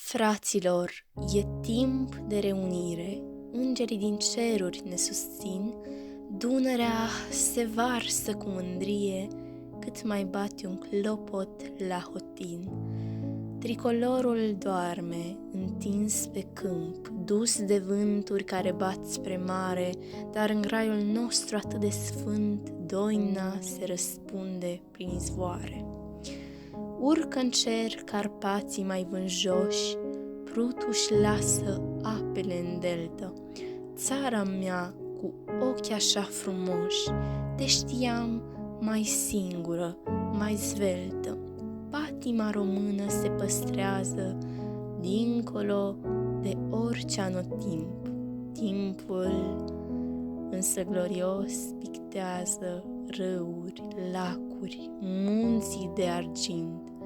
Fraților, e timp de reunire, îngerii din ceruri ne susțin, Dunărea se varsă cu mândrie, cât mai bate un clopot la hotin. Tricolorul doarme, întins pe câmp, dus de vânturi care bat spre mare, dar în graiul nostru atât de sfânt, doina se răspunde prin izvoare. Urcă în cer Carpații mai vânjoși, Prutul își lasă apele în deltă. Țara mea cu ochi așa frumoși, te știam mai singură, mai zveltă. Patima română se păstrează dincolo de orice anotimp. Timpul însă glorios pictează râuri, lacuri, munții de argint.